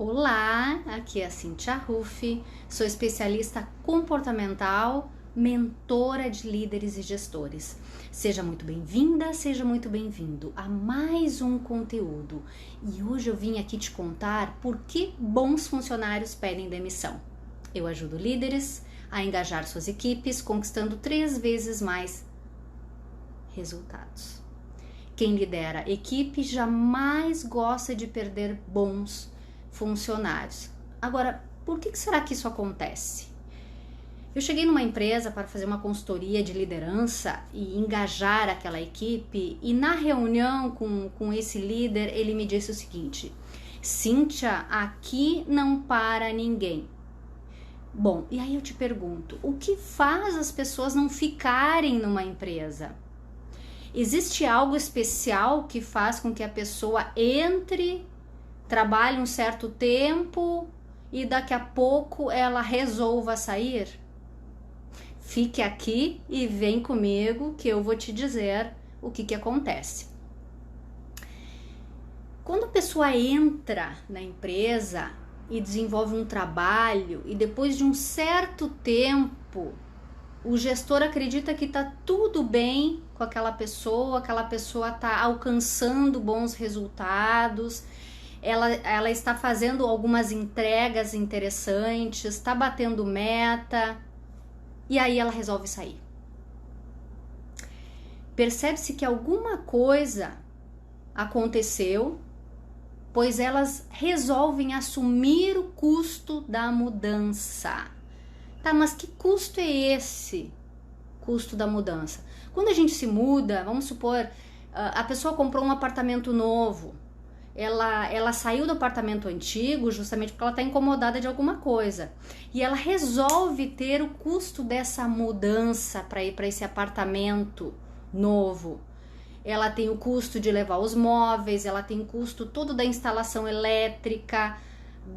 Olá, aqui é a Cíntia Ruffi, sou especialista comportamental, mentora de líderes e gestores. Seja muito bem-vinda, seja muito bem-vindo a mais um conteúdo. E hoje eu vim aqui te contar por que bons funcionários pedem demissão. Eu ajudo líderes a engajar suas equipes, conquistando 3 vezes mais resultados. Quem lidera equipe jamais gosta de perder bons funcionários. Agora, por que será que isso acontece? Eu cheguei numa empresa para fazer uma consultoria de liderança e engajar aquela equipe, e na reunião com esse líder, ele me disse o seguinte: Cíntia, aqui não para ninguém. Bom, e aí eu te pergunto, o que faz as pessoas não ficarem numa empresa? Existe algo especial que faz com que a pessoa entre, trabalhe um certo tempo e daqui a pouco ela resolva sair? Fique aqui e vem comigo que eu vou te dizer o que acontece. Quando a pessoa entra na empresa e desenvolve um trabalho e depois de um certo tempo o gestor acredita que está tudo bem com aquela pessoa está alcançando bons resultados, ela está fazendo algumas entregas interessantes, está batendo meta, e aí ela resolve sair. Percebe-se que alguma coisa aconteceu, pois elas resolvem assumir o custo da mudança. Tá, mas que custo é esse? Custo da mudança. Quando a gente se muda, vamos supor, a pessoa comprou um apartamento novo, ela saiu do apartamento antigo justamente porque ela está incomodada de alguma coisa, e ela resolve ter o custo dessa mudança para ir para esse apartamento novo. Ela tem o custo de levar os móveis, ela tem o custo todo da instalação elétrica,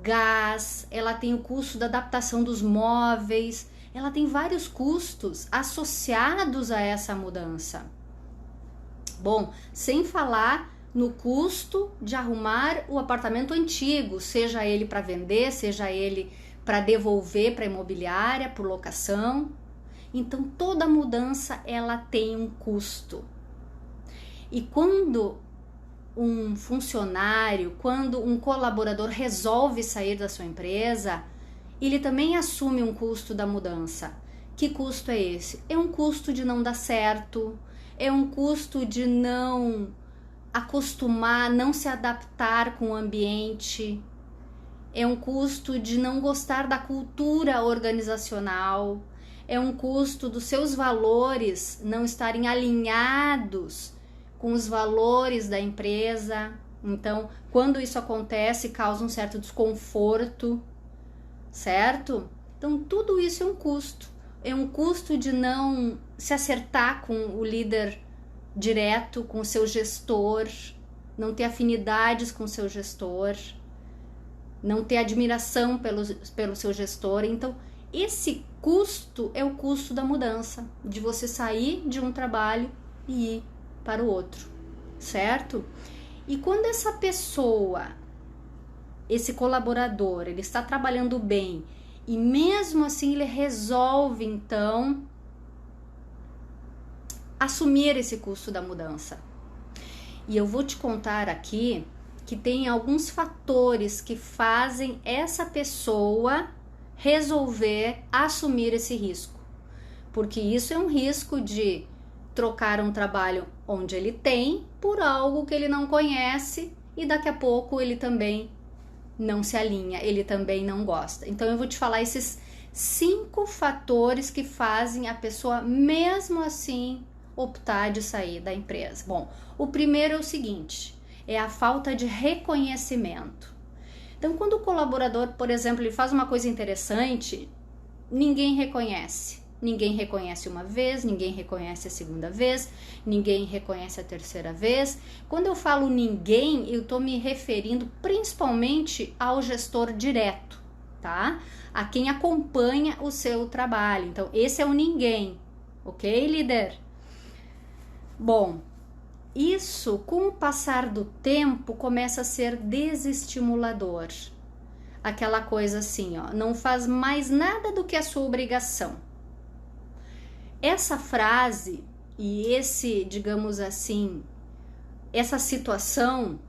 gás, ela tem o custo da adaptação dos móveis, ela tem vários custos associados a essa mudança. Bom, sem falar no custo de arrumar o apartamento antigo, seja ele para vender, seja ele para devolver para a imobiliária, por locação. Então toda mudança ela tem um custo. E quando um funcionário, quando um colaborador resolve sair da sua empresa, ele também assume um custo da mudança. Que custo é esse? É um custo de não dar certo, é um custo de não acostumar, não se adaptar com o ambiente, é um custo de não gostar da cultura organizacional, é um custo dos seus valores não estarem alinhados com os valores da empresa. Então, quando isso acontece, causa um certo desconforto, certo? Então, tudo isso é um custo. É um custo de não se acertar com o líder direto, com o seu gestor, não ter afinidades com o seu gestor, não ter admiração pelo seu gestor. Então, esse custo é o custo da mudança, de você sair de um trabalho e ir para o outro, certo? E quando essa pessoa, esse colaborador, ele está trabalhando bem e mesmo assim ele resolve então assumir esse custo da mudança. E eu vou te contar aqui que tem alguns fatores que fazem essa pessoa resolver assumir esse risco, porque isso é um risco de trocar um trabalho onde ele tem por algo que ele não conhece e daqui a pouco ele também não se alinha, ele também não gosta. Então eu vou te falar esses 5 fatores que fazem a pessoa mesmo assim optar de sair da empresa. Bom, o primeiro é o seguinte, é a falta de reconhecimento. Então quando o colaborador, por exemplo, ele faz uma coisa interessante, ninguém reconhece. Ninguém reconhece uma vez, ninguém reconhece a segunda vez, ninguém reconhece a terceira vez. Quando eu falo ninguém, eu estou me referindo principalmente ao gestor direto, tá? A quem acompanha o seu trabalho. Então, esse é o ninguém, ok, líder? Bom, isso, com o passar do tempo, começa a ser desestimulador. aquela coisa assim, ó, não faz mais nada do que a sua obrigação. Essa frase e esse, digamos assim, essa situação,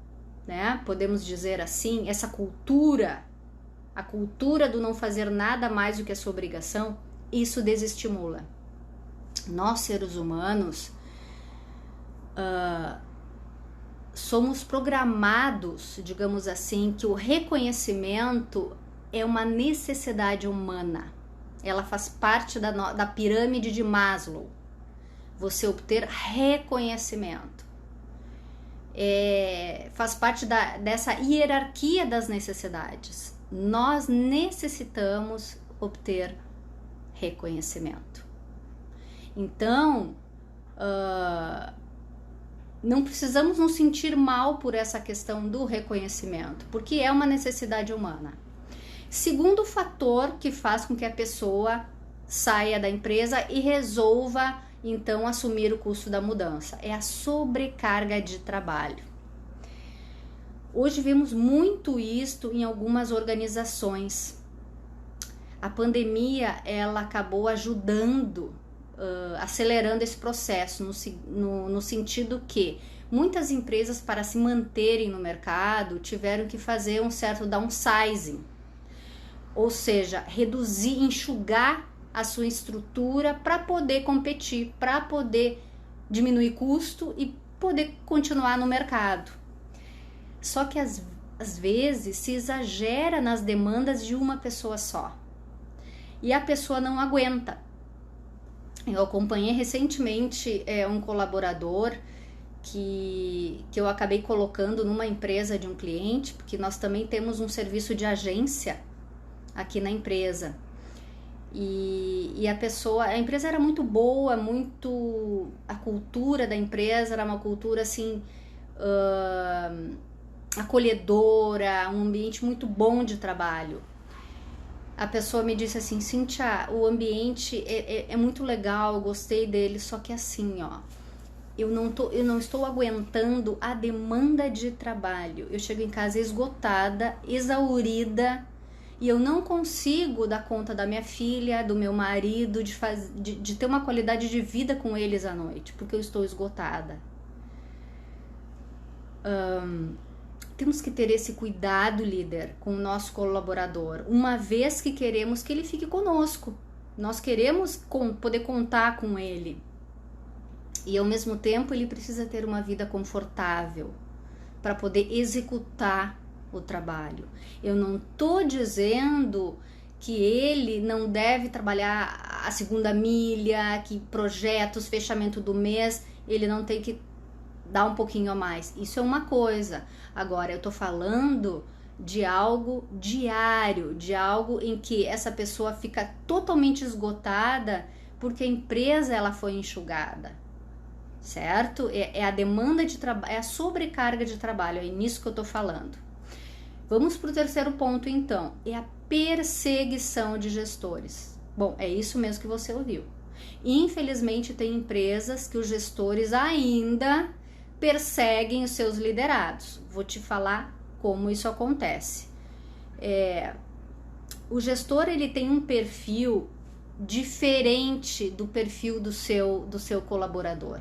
né, podemos dizer assim, essa cultura, a cultura do não fazer nada mais do que a sua obrigação, isso desestimula. Nós, seres humanos, somos programados, digamos assim, que o reconhecimento é uma necessidade humana. Ela faz parte da pirâmide de Maslow. Você obter reconhecimento. Faz parte dessa hierarquia das necessidades. Nós necessitamos obter reconhecimento. Então, não precisamos nos sentir mal por essa questão do reconhecimento, porque é uma necessidade humana. Segundo fator que faz com que a pessoa saia da empresa e resolva então assumir o custo da mudança é a sobrecarga de trabalho. Hoje vemos muito isto em algumas organizações. A pandemia ela acabou ajudando, acelerando esse processo no sentido que muitas empresas, para se manterem no mercado, tiveram que fazer um certo downsizing, ou seja, reduzir, enxugar a sua estrutura para poder competir, para poder diminuir custo e poder continuar no mercado. Só que às vezes se exagera nas demandas de uma pessoa só e a pessoa não aguenta. Eu acompanhei recentemente um colaborador que eu acabei colocando numa empresa de um cliente, porque nós também temos um serviço de agência aqui na empresa. E a empresa era muito boa, a cultura da empresa era uma cultura assim, acolhedora, um ambiente muito bom de trabalho. A pessoa me disse assim: Cíntia, o ambiente é muito legal, eu gostei dele, só que assim, ó, eu não estou aguentando a demanda de trabalho. Eu chego em casa esgotada, exaurida, e eu não consigo dar conta da minha filha, do meu marido, de ter uma qualidade de vida com eles à noite, porque eu estou esgotada. Temos que ter esse cuidado, líder, com o nosso colaborador, uma vez que queremos que ele fique conosco. Nós queremos poder contar com ele. E ao mesmo tempo ele precisa ter uma vida confortável para poder executar o trabalho. Eu não estou dizendo que ele não deve trabalhar a segunda milha, que projetos, fechamento do mês, ele não tem que dar um pouquinho a mais. Isso é uma coisa. Agora, eu tô falando de algo diário, de algo em que essa pessoa fica totalmente esgotada porque a empresa ela foi enxugada, certo? É a demanda de trabalho, é a sobrecarga de trabalho, é nisso que eu tô falando. Vamos para o terceiro ponto, então. É a perseguição de gestores. Bom, é isso mesmo que você ouviu. Infelizmente, tem empresas que os gestores ainda perseguem os seus liderados. Vou te falar como isso acontece. O gestor ele tem um perfil diferente do perfil do seu colaborador.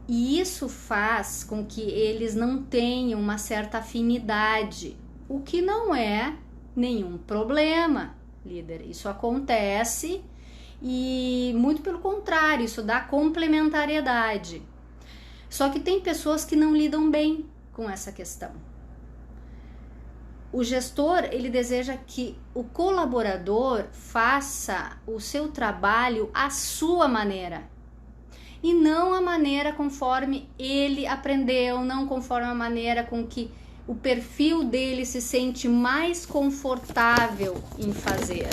E isso faz com que eles não tenham uma certa afinidade, o que não é nenhum problema, líder. Isso acontece e, muito pelo contrário, isso dá complementariedade. Só que tem pessoas que não lidam bem com essa questão. O gestor, ele deseja que o colaborador faça o seu trabalho à sua maneira. E não a maneira conforme ele aprendeu, não conforme a maneira com que o perfil dele se sente mais confortável em fazer.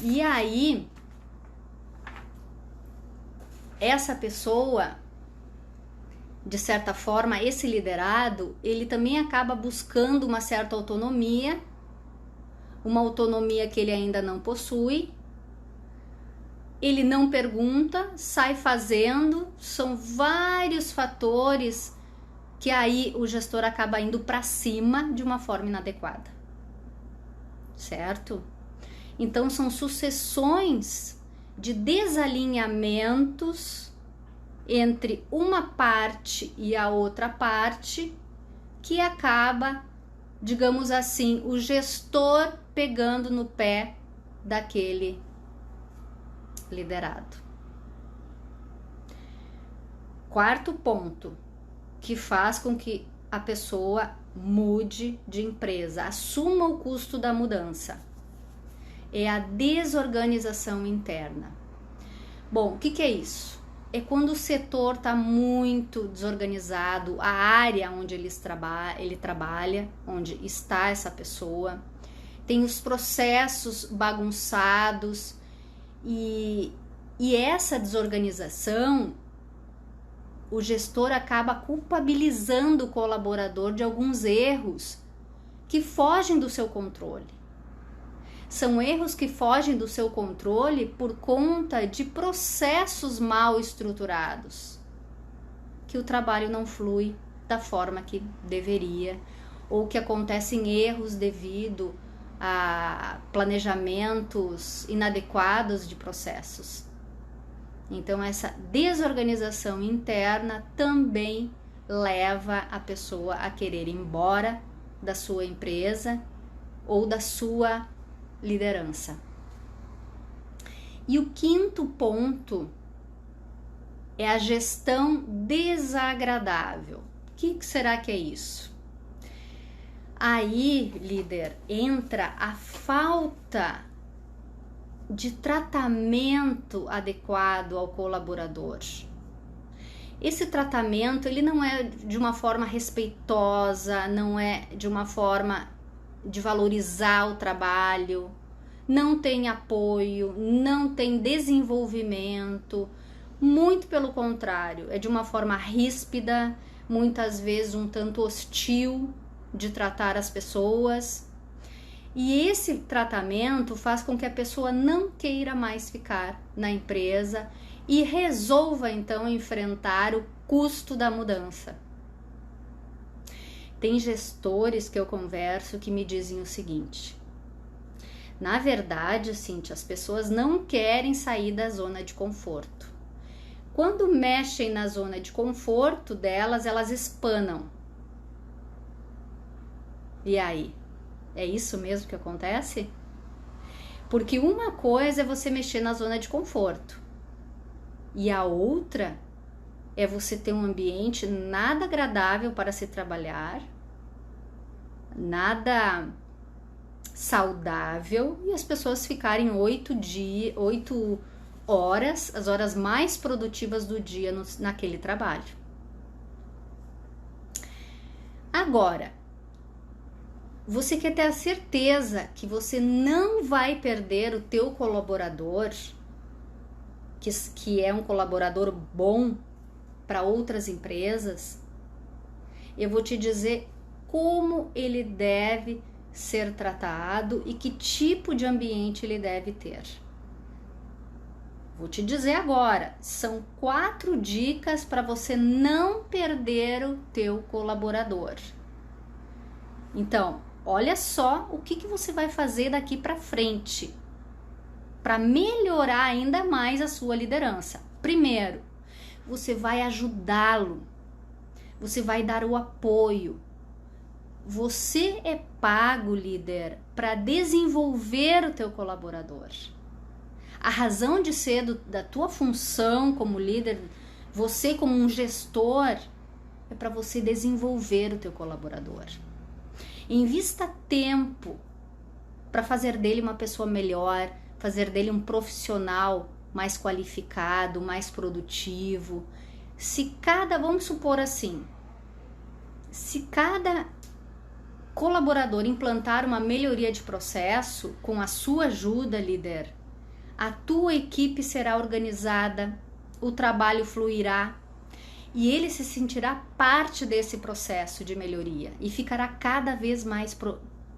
E aí, essa pessoa, de certa forma, esse liderado, ele também acaba buscando uma certa autonomia, uma autonomia que ele ainda não possui. Ele não pergunta, sai fazendo. São vários fatores que aí o gestor acaba indo para cima de uma forma inadequada, certo? Então são sucessões de desalinhamentos entre uma parte e a outra parte que acaba, digamos assim, o gestor pegando no pé daquele liderado. Quarto ponto que faz com que a pessoa mude de empresa, assuma o custo da mudança, é a desorganização interna. Bom, o que é isso? É quando o setor está muito desorganizado, a área onde ele trabalha, onde está essa pessoa, tem os processos bagunçados e essa desorganização, o gestor acaba culpabilizando o colaborador de alguns erros que fogem do seu controle. São erros que fogem do seu controle por conta de processos mal estruturados, que o trabalho não flui da forma que deveria, ou que acontecem erros devido a planejamentos inadequados de processos. Então, essa desorganização interna também leva a pessoa a querer ir embora da sua empresa ou da sua liderança. E o quinto ponto é a gestão desagradável. O que será que é isso? Aí, líder, entra a falta de tratamento adequado ao colaborador. Esse tratamento, ele não é de uma forma respeitosa, não é de uma forma de valorizar o trabalho, não tem apoio, não tem desenvolvimento, muito pelo contrário, é de uma forma ríspida, muitas vezes um tanto hostil de tratar as pessoas. E esse tratamento faz com que a pessoa não queira mais ficar na empresa e resolva então enfrentar o custo da mudança. Tem gestores que eu converso que me dizem o seguinte: na verdade, Cíntia, as pessoas não querem sair da zona de conforto. Quando mexem na zona de conforto delas, elas espanam. E aí? É isso mesmo que acontece? Porque uma coisa é você mexer na zona de conforto e a outra é você ter um ambiente nada agradável para se trabalhar, nada saudável e as pessoas ficarem 8 horas, as horas mais produtivas do dia naquele trabalho. Agora, você quer ter a certeza que você não vai perder o teu colaborador, que é um colaborador bom para outras empresas? Eu vou te dizer como ele deve ser tratado e que tipo de ambiente ele deve ter. Vou te dizer agora, são 4 dicas para você não perder o teu colaborador. Então, olha só o que você vai fazer daqui para frente para melhorar ainda mais a sua liderança. Primeiro, você vai ajudá-lo, você vai dar o apoio. Você é pago, líder, para desenvolver o teu colaborador. A razão de ser da tua função como líder, você como um gestor, é para você desenvolver o teu colaborador. Invista tempo para fazer dele uma pessoa melhor, fazer dele um profissional mais qualificado, mais produtivo. Vamos supor assim, se cada colaborador implantar uma melhoria de processo com a sua ajuda, líder, a tua equipe será organizada, o trabalho fluirá e ele se sentirá parte desse processo de melhoria e ficará cada vez mais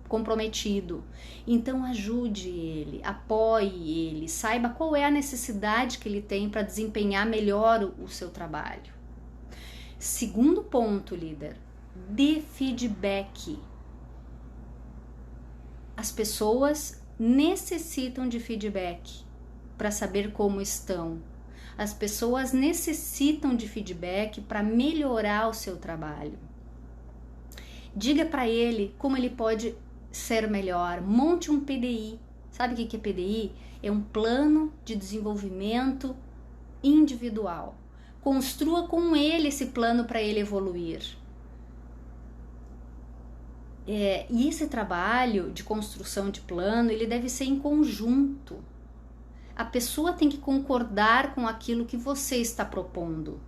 comprometido. Então ajude ele, apoie ele, saiba qual é a necessidade que ele tem para desempenhar melhor o seu trabalho. Segundo ponto, líder, dê feedback. As pessoas necessitam de feedback para saber como estão. As pessoas necessitam de feedback para melhorar o seu trabalho. Diga para ele como ele pode ser melhor. Monte um PDI. Sabe o que é PDI? É um plano de desenvolvimento individual. Construa com ele esse plano para ele evoluir. E esse trabalho de construção de plano, ele deve ser em conjunto. A pessoa tem que concordar com aquilo que você está propondo.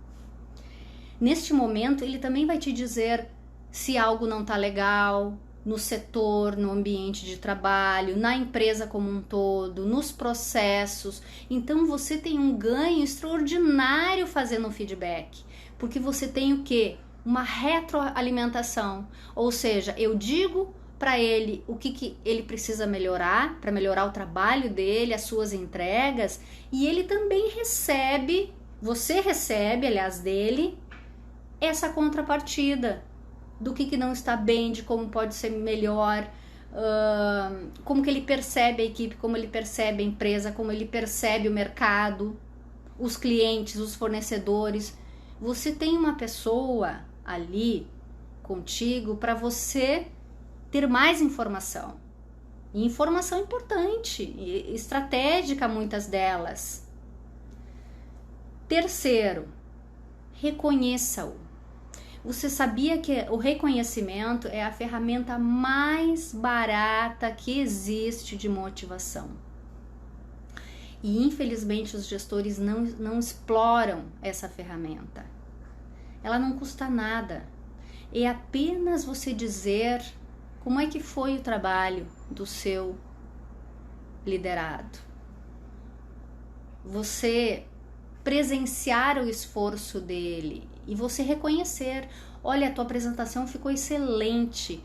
Neste momento, ele também vai te dizer se algo não está legal no setor, no ambiente de trabalho, na empresa como um todo, nos processos. Então, você tem um ganho extraordinário fazendo um feedback, porque você tem o quê? Uma retroalimentação. Ou seja, eu digo para ele o que ele precisa melhorar, para melhorar o trabalho dele, as suas entregas, e ele também recebe, você recebe, aliás, dele, essa contrapartida do que não está bem, de como pode ser melhor, como que ele percebe a equipe, como ele percebe a empresa, como ele percebe o mercado, os clientes, os fornecedores. Você tem uma pessoa ali contigo para você ter mais informação. E informação importante, estratégica, muitas delas. Terceiro, reconheça-o. Você sabia que o reconhecimento é a ferramenta mais barata que existe de motivação? E infelizmente os gestores não exploram essa ferramenta. Ela não custa nada. É apenas você dizer como é que foi o trabalho do seu liderado. Você presenciar o esforço dele e você reconhecer, olha, a tua apresentação ficou excelente,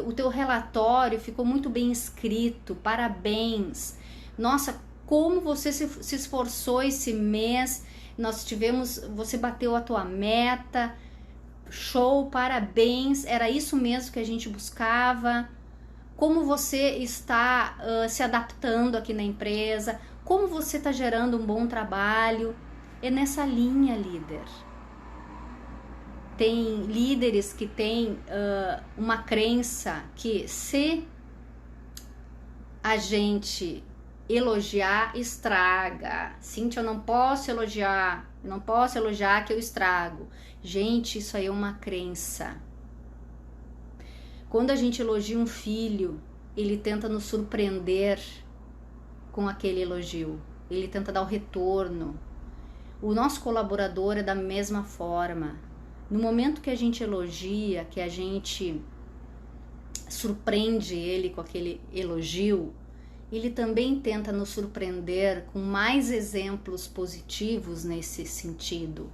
o teu relatório ficou muito bem escrito, parabéns, nossa, como você se esforçou esse mês, você bateu a tua meta, show, parabéns, era isso mesmo que a gente buscava, como você está se adaptando aqui na empresa, como você está gerando um bom trabalho. É nessa linha, líder. Tem líderes que têm uma crença que se a gente elogiar, estraga. Cíntia, eu não posso elogiar que eu estrago. Gente, isso aí é uma crença. Quando a gente elogia um filho, ele tenta nos surpreender com aquele elogio. Ele tenta dar o retorno. O nosso colaborador é da mesma forma. No momento que a gente elogia, que a gente surpreende ele com aquele elogio, ele também tenta nos surpreender com mais exemplos positivos nesse sentido.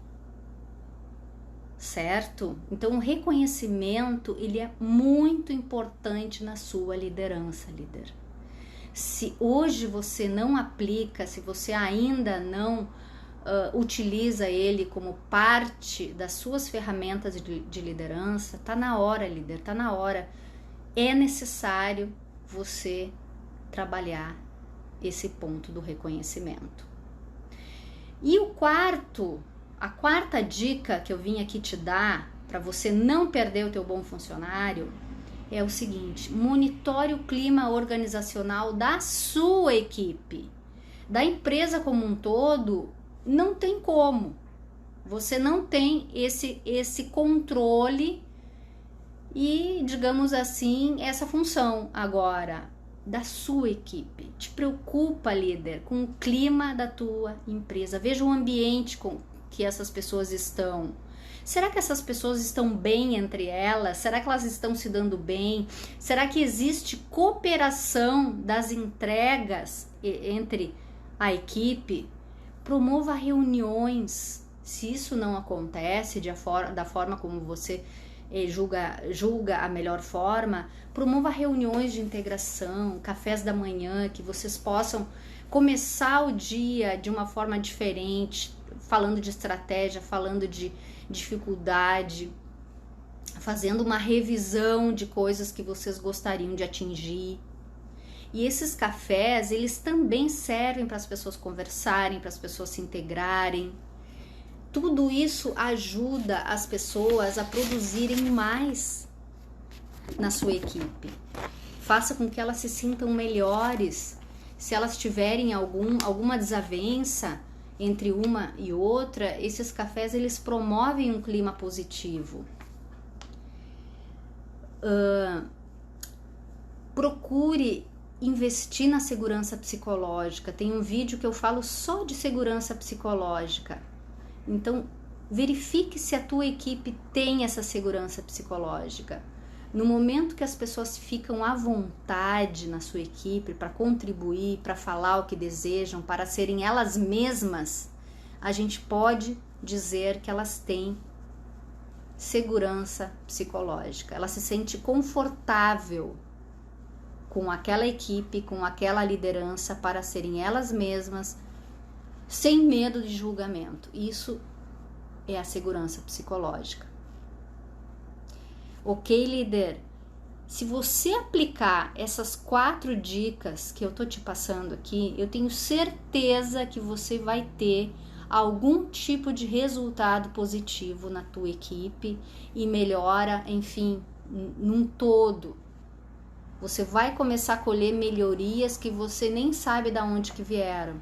Certo? Então, o reconhecimento, ele é muito importante na sua liderança, líder. Se hoje você não aplica, se você ainda não utiliza ele como parte das suas ferramentas de liderança, tá na hora, líder, tá na hora. É necessário você trabalhar esse ponto do reconhecimento. E a quarta dica que eu vim aqui te dar para você não perder o teu bom funcionário é o seguinte: monitore o clima organizacional da sua equipe. Da empresa como um todo, não tem como. Você não tem esse controle e, digamos assim, essa função agora da sua equipe. Te preocupa, líder, com o clima da tua empresa. Veja o ambiente com que essas pessoas estão. Será que essas pessoas estão bem entre elas? Será que elas estão se dando bem? Será que existe cooperação das entregas entre a equipe? Promova reuniões. Se isso não acontece da forma como você julga a melhor forma, promova reuniões de integração, cafés da manhã, que vocês possam começar o dia de uma forma diferente, falando de estratégia, falando de dificuldade, fazendo uma revisão de coisas que vocês gostariam de atingir. E esses cafés, eles também servem para as pessoas conversarem, para as pessoas se integrarem. Tudo isso ajuda as pessoas a produzirem mais na sua equipe. Faça com que elas se sintam melhores. Se elas tiverem alguma desavença entre uma e outra, esses cafés eles promovem um clima positivo. Procure investir na segurança psicológica. Tem um vídeo que eu falo só de segurança psicológica. Então, verifique se a tua equipe tem essa segurança psicológica. No momento que as pessoas ficam à vontade na sua equipe para contribuir, para falar o que desejam, para serem elas mesmas, a gente pode dizer que elas têm segurança psicológica. Ela se sente confortável com aquela equipe, com aquela liderança, para serem elas mesmas, sem medo de julgamento. Isso é a segurança psicológica. Ok, líder? Se você aplicar essas 4 dicas que eu tô te passando aqui, eu tenho certeza que você vai ter algum tipo de resultado positivo na tua equipe e melhora, enfim, num todo. Você vai começar a colher melhorias que você nem sabe de onde que vieram.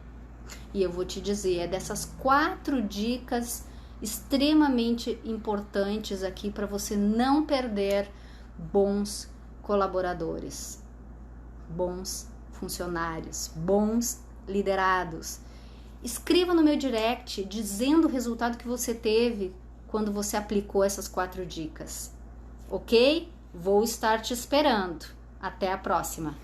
E eu vou te dizer, é dessas 4 dicas extremamente importantes aqui para você não perder bons colaboradores, bons funcionários, bons liderados. Escreva no meu direct dizendo o resultado que você teve quando você aplicou essas 4 dicas, ok? Vou estar te esperando. Até a próxima!